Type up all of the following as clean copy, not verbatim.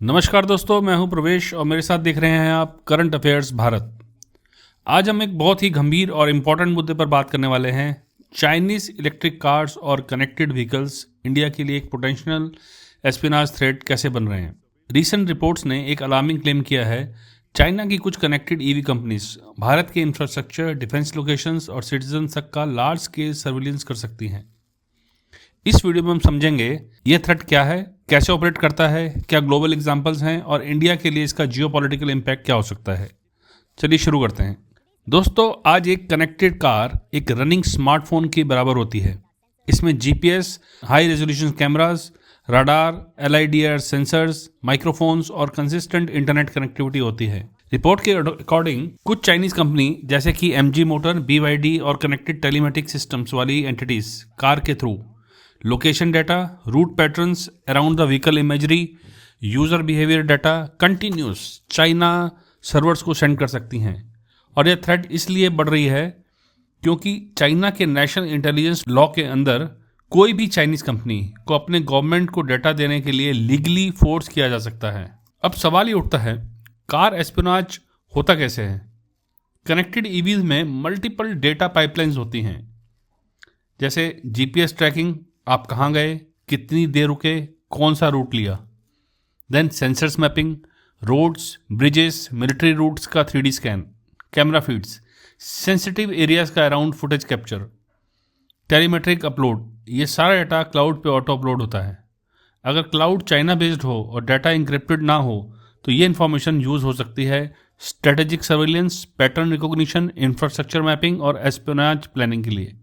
नमस्कार दोस्तों, मैं हूं प्रवेश और मेरे साथ देख रहे हैं आप करंट अफेयर्स भारत। आज हम एक बहुत ही गंभीर और इम्पोर्टेंट मुद्दे पर बात करने वाले हैं। चाइनीज इलेक्ट्रिक कार्स और कनेक्टेड व्हीकल्स इंडिया के लिए एक पोटेंशियल एस्पिनाज थ्रेट कैसे बन रहे हैं। रीसेंट रिपोर्ट्स ने एक अलार्मिंग क्लेम किया है। चाइना की कुछ कनेक्टेड ईवी कंपनीज भारत के इंफ्रास्ट्रक्चर, डिफेंस लोकेशंस और सिटीजन तक का लार्ज स्केल सर्विलेंस कर सकती हैं। इस वीडियो में हम समझेंगे ये थ्रेट क्या है, कैसे ऑपरेट करता है, क्या ग्लोबल एग्जांपल्स हैं और इंडिया के लिए इसका जियोपॉलिटिकल इम्पैक्ट क्या हो सकता है। चलिए शुरू करते हैं। दोस्तों, आज एक कनेक्टेड कार एक रनिंग स्मार्टफोन के बराबर होती है। इसमें GPS, high resolution cameras, radar, LiDAR sensors, microphones और कंसिस्टेंट इंटरनेट कनेक्टिविटी होती है। रिपोर्ट के अकॉर्डिंग कुछ चाइनीज कंपनी जैसे कि MG मोटर, BYD और कनेक्टेड टेलीमेटिक सिस्टम्स वाली एंटिटीज कार के through location data, route patterns around the vehicle imagery, user behaviour data continuous China servers को सेंड कर सकती हैं। और यह थ्रेट इसलिए बढ़ रही है क्योंकि चाइना के नेशनल इंटेलिजेंस लॉ के अंदर कोई भी चाइनीज कंपनी को अपने गवर्नमेंट को डाटा देने के लिए लीगली फोर्स किया जा सकता है। अब सवाल ये उठता है, कार एस्पियोनाज होता कैसे है। कनेक्टेड ईवीज में मल्टीपल डेटा पाइपलाइंस होती हैं, जैसे GPS ट्रैकिंग, आप कहाँ गए, कितनी देर रुके, कौन सा रूट लिया। Then sensors mapping, roads, bridges, military routes का 3D scan, camera feeds, sensitive areas का around footage capture, telemetric upload, ये सारा डाटा क्लाउड पे ऑटो अपलोड होता है। अगर क्लाउड चाइना बेस्ड हो और डाटा इंक्रिप्टेड ना हो तो ये इन्फॉर्मेशन यूज हो सकती है strategic surveillance, pattern recognition, infrastructure mapping और एस्पियोनाज प्लानिंग के लिए।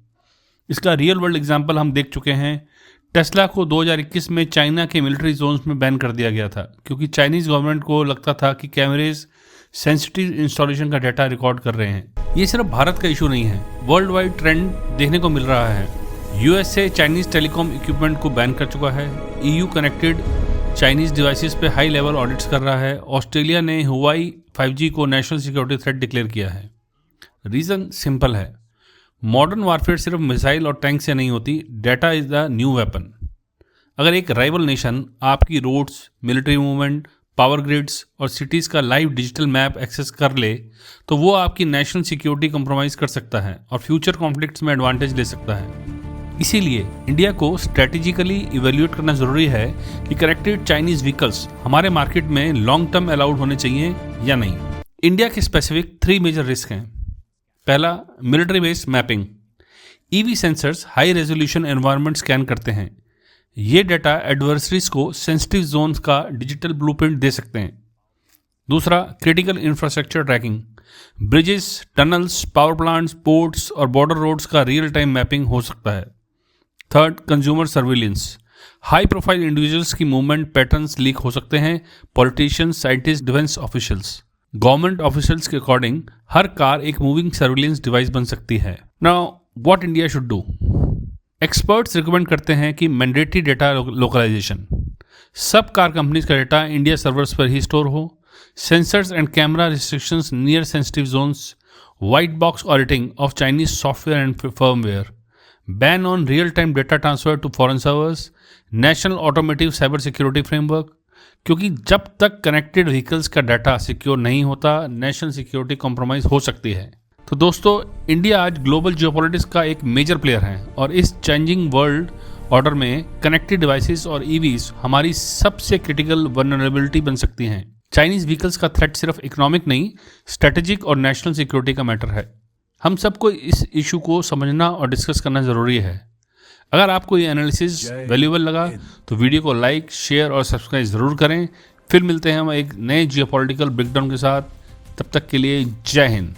इसका रियल वर्ल्ड एग्जाम्पल हम देख चुके हैं। टेस्ला को 2021 में चाइना के मिलिट्री जोन्स में बैन कर दिया गया था क्योंकि चाइनीज गवर्नमेंट को लगता था कि कैमरेज सेंसिटिव इंस्टॉलेशन का डाटा रिकॉर्ड कर रहे हैं। ये सिर्फ भारत का इशू नहीं है, वर्ल्ड वाइड ट्रेंड देखने को मिल रहा है। USA चाइनीज टेलीकॉम इक्विपमेंट को बैन कर चुका है। EU कनेक्टेड चाइनीज डिवाइसेस पे हाई लेवल ऑडिट्स कर रहा है। ऑस्ट्रेलिया ने हुआई 5G को नेशनल सिक्योरिटी थ्रेट डिक्लेयर किया है। रीजन सिंपल है, मॉडर्न वारफेयर सिर्फ मिसाइल और टैंक से नहीं होती, data is the new weapon. अगर एक राइवल नेशन आपकी roads, military movement, power grids और सिटीज़ का लाइव डिजिटल मैप एक्सेस कर ले तो वो आपकी नेशनल सिक्योरिटी कंप्रोमाइज़ कर सकता है और फ्यूचर कॉन्फ्लिक्ट्स में एडवांटेज ले सकता है। इसीलिए इंडिया को स्ट्रेटेजिकली इवेल्यूएट करना जरूरी है कि कनेक्टेड चाइनीज व्हीकल्स हमारे मार्केट में लॉन्ग टर्म अलाउड होने चाहिए या नहीं। इंडिया के स्पेसिफिक 3 मेजर रिस्क हैं। पहला, military based mapping. EV sensors high resolution environment scan करते हैं। ये डाटा एडवर्सरीज को सेंसिटिव जोन्स का डिजिटल ब्लूप्रिंट दे सकते हैं। दूसरा, critical infrastructure tracking. Bridges, tunnels, power plants, ports और बॉर्डर रोड्स का रियल टाइम मैपिंग हो सकता है। Third, consumer surveillance. High profile individuals की मूवमेंट पैटर्न्स लीक हो सकते हैं। Politicians, scientist, defence officials, government officials के अकॉर्डिंग हर कार एक मूविंग सर्विलेंस डिवाइस बन सकती है। Now what India should do. Experts recommend करते हैं कि मैंडेटरी डेटा लोकलाइजेशन, सब कार कंपनीज का डेटा इंडिया सर्वर्स पर ही स्टोर हो। Sensors and camera restrictions near sensitive zones, white box auditing of Chinese software and firmware, ban on real time data transfer to foreign servers, national automotive cyber security framework. क्योंकि जब तक connected vehicles का data secure नहीं होता, national security compromise हो सकती है। तो दोस्तों, इंडिया आज ग्लोबल जियोपॉलिटिक्स का एक मेजर प्लेयर है और इस चेंजिंग वर्ल्ड ऑर्डर में कनेक्टेड डिवाइसेस और EVs हमारी सबसे क्रिटिकल वल्नरेबिलिटी बन सकती हैं। चाइनीज व्हीकल्स का थ्रेट सिर्फ इकोनॉमिक नहीं, स्ट्रेटेजिक और नेशनल सिक्योरिटी का मैटर है। हम सबको इस इशू को समझना और डिस्कस करना जरूरी है। अगर आपको ये एनालिसिस वैल्यूएबल लगा तो वीडियो को लाइक, शेयर और सब्सक्राइब जरूर करें। फिर मिलते हैं हम एक नए जियोपॉलिटिकल ब्रेकडाउन के साथ। तब तक के लिए जय हिंद।